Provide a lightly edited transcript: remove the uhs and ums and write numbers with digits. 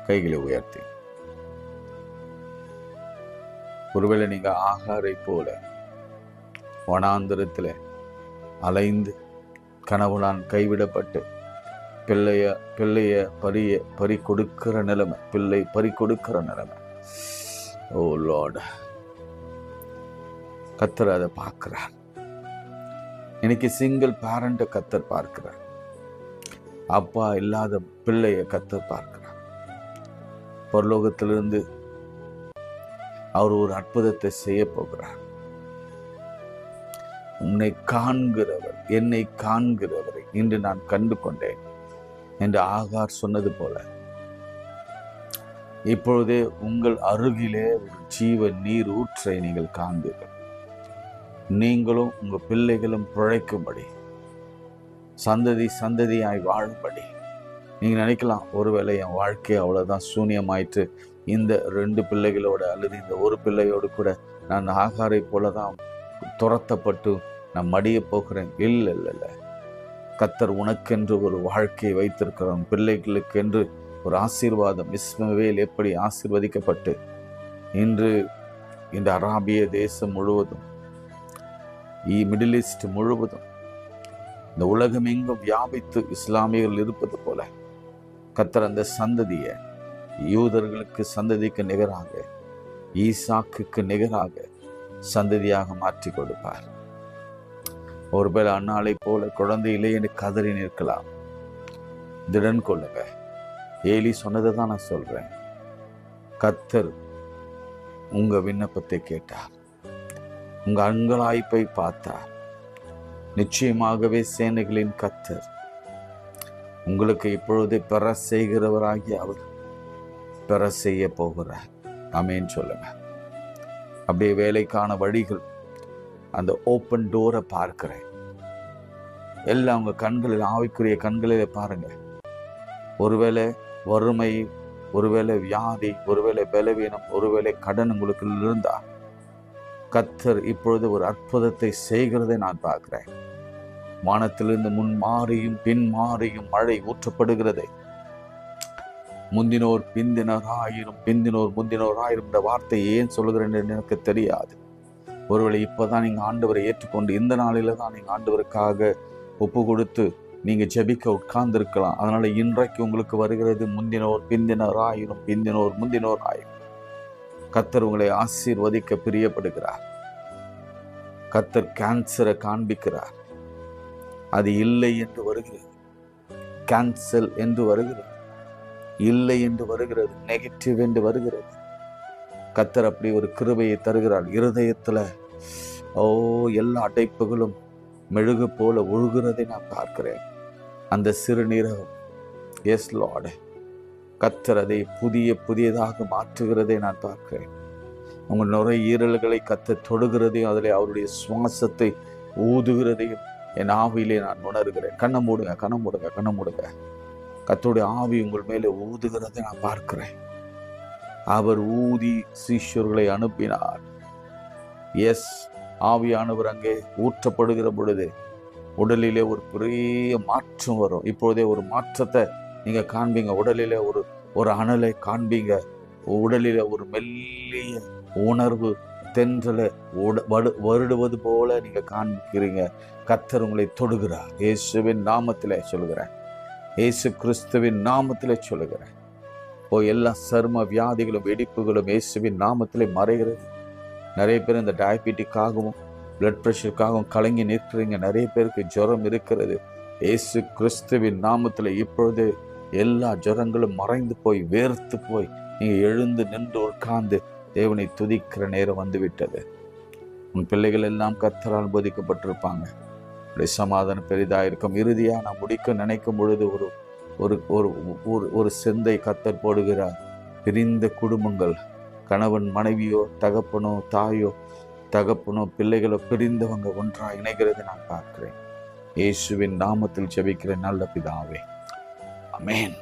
கைகளை உயர்த்தி. ஒருவேளை நீங்க ஆகாரை போல வனாந்திரத்துல அலைந்து கணவனான் கைவிடப்பட்டு பிள்ளைய பறி கொடுக்கிற நிலைமை, பிள்ளை பறி கொடுக்கிற நிலைமை. ஓ லார்ட், கர்த்தர் அதை பார்க்கிறார். இன்னைக்கு சிங்கிள் பேரண்ட கர்த்தர் பார்க்கிறார். அப்பா இல்லாத பிள்ளைய கர்த்தர் பார்க்கிறார். பரலோகத்திலிருந்து அவர் ஒரு அற்புதத்தை செய்ய போகிறார். உன்னை காண்கிறவர், என்னை காண்கிறவரை இன்று நான் கண்டு கொண்டேன் என்று ஆகார் சொன்னது போல இப்பொழுதே உங்கள் அருகிலே ஒரு ஜீவ நீர் ஊற்றை நீங்கள் காண்பீர்கள். நீங்களும் உங்க பிள்ளைகளும் பிழைக்கும்படி, சந்ததியாய் வாழும்படி. நீங்க நினைக்கலாம், ஒருவேளை என் வாழ்க்கை அவ்வளவுதான் சூன்யமாயிற்று, இந்த 2 பிள்ளைகளோட அல்லது இந்த ஒரு பிள்ளையோடு கூட நான் ஆகாரை போலதான் துரத்தப்பட்டு நான் மடிய போகிறேன். இல்லை, கர்த்தர் உனக்கென்று ஒரு வாழ்க்கையை வைத்திருக்கிறோம். பிள்ளைகளுக்கு என்று ஒரு ஆசீர்வாதம். இஸ்மவேல் எப்படி ஆசீர்வதிக்கப்பட்டு இன்று இந்த அராபிய தேசம் முழுவதும், மிடில் ஈஸ்ட் முழுவதும், இந்த உலகம் எங்கும் வியாபித்து இஸ்லாமியர்கள் இருப்பது போல கர்த்தர் அந்த சந்ததியை யூதர்களுக்கு சந்ததிக்கு நிகராக, ஈசாக்குக்கு நிகராக சந்ததியாக மாற்றி கொடுப்பார். ஒருவேளை அன்னாலை போல குழந்தையிலே என்று கதறி நிற்கலாம். திடன் கொள்ளுங்க. ஏலி சொன்னதை தான் நான் சொல்றேன். கர்த்தர் உங்க விண்ணப்பத்தை கேட்டார், உங்க அங்கலாய்ப்பை பார்த்தார். நிச்சயமாகவே சேனைகளின் கர்த்தர் உங்களுக்கு இப்பொழுது பெற செய்கிறவராகி அவர் பெற செய்ய போகிறார். ஆமென் சொல்லுங்க. அப்படியே வேலைக்கான வழிகள், அந்த ஓப்பன் டோரை பார்க்கிறேன். எல்லாம் உங்க கண்களில், ஆவிக்குரிய கண்களில் பாருங்க. ஒருவேளை வறுமை, ஒருவேளை வியாதி, ஒருவேளை பலவீனம், ஒருவேளை கடன் உங்களுக்கு இருந்தா கர்த்தர் இப்பொழுது ஒரு அற்புதத்தை செய்கிறதை நான் பார்க்கிறேன். வானத்திலிருந்து முன் மாறியும் பின் மாறியும் மழை ஊற்றப்படுகிறதை, முந்தினோர் பிந்தினர் ஆயிரும், பிந்தினோர் முந்தினோர் ஆயிரும் என்ற வார்த்தை ஏன் சொல்கிறேன் என்று எனக்கு தெரியாது. ஒருவேளை இப்பதான் நீங்க ஆண்டவரை ஏற்றுக்கொண்டு இந்த நாளில தான் நீங்க ஆண்டவருக்காக ஒப்பு கொடுத்து நீங்க ஜெபிக்க உட்கார்ந்து இருக்கலாம். அதனால இன்றைக்கு உங்களுக்கு வருகிறது, முந்தினோர் பிந்தினர் ஆயிரும், பிந்தினோர் முந்தினோர் ஆயிரும். கர்த்தர் உங்களை ஆசீர்வதிக்க பிரியப்படுகிறார். கர்த்தர் கேன்சரை காண்பிக்கிறார். அது இல்லை என்று வருகிறது, கேன்சல் என்று வருகிறது, இல்லை என்று வருகிறது, நெகட்டிவ் என்று வருகிறது. கர்த்தர் அப்படி ஒரு கிருபையை தருகிறார். இருதயத்துல எல்லா அடைப்புகளும் மெழுகு போல ஒழுகிறதை நான் பார்க்கிறேன். அந்த சிறுநீரகம், எஸ் லார்ட், கர்த்தர் அதை புதியதாக மாற்றுகிறதை நான் பார்க்கிறேன். உங்கள் நுரையீரல்களை கர்த்தர் தொடுகிறதையும் அதில் அவருடைய சுவாசத்தை ஊதுகிறதையும் என் ஆவியிலே நான் உணர்கிறேன். கண்ணை மூடுங்க. கர்த்தருடைய ஆவி உங்கள் மேலே ஊதுகிறதை நான் பார்க்கிறேன். அவர் ஊதி சீஷர்களை அனுப்பினார். எஸ், ஆவியானவர் அங்கே ஊற்றப்படுகிற பொழுது உடலிலே ஒரு பெரிய மாற்றம் வரும். இப்பொழுதே ஒரு மாற்றத்தை நீங்க காண்பீங்க. உடலிலே ஒரு அனலை காண்பீங்க. உடலிலே ஒரு மெல்லிய உணர்வு தென்றலை வருடுவது போல நீங்க காண்பிக்கிறீங்க. கர்த்தர் உங்களை தொடுகிறார். இயேசுவின் நாமத்திலே சொல்லுகிறேன், இயேசு கிறிஸ்துவின் நாமத்திலே சொல்லுகிறேன். எல்லா சர்ம வியாதிகளும் வெடிப்புகளும் இயேசுவின் நாமத்திலே மறைகிறது. நிறைய பேர் இந்த டயபெட்டிக்காகவும் பிளட் ப்ரெஷருக்காகவும் கலங்கி நிற்கிறீங்க. நிறைய பேருக்கு ஜுரம் இருக்கிறது. இயேசு கிறிஸ்துவின் நாமத்தில் இப்பொழுது எல்லா ஜுரங்களும் மறைந்து போய் வேர்த்து போய் நீங்க எழுந்து நின்று உட்கார்ந்து தேவனை துதிக்கிற நேரம் வந்துவிட்டது. உன் பிள்ளைகள் எல்லாம் கர்த்தரால் போதிக்கப்பட்டிருப்பாங்க. சமாதானம் பெரிதாக இருக்கும். இறுதியா நான் முடிக்க நினைக்கும் பொழுது ஒரு செந்தை கர்த்தர் போடுகிறார். பிரிந்த குடும்பங்கள், கணவன் மனைவியோ, தகப்பனோ, தாயோ, தகப்பனோ, பிள்ளைகளோ பிரிந்தவங்க ஒன்றாக இணைகிறது நான் பார்க்கிறேன். இயேசுவின் நாமத்தில் ஜெபிக்கிறேன் நல்ல பிதாவே, ஆமென்.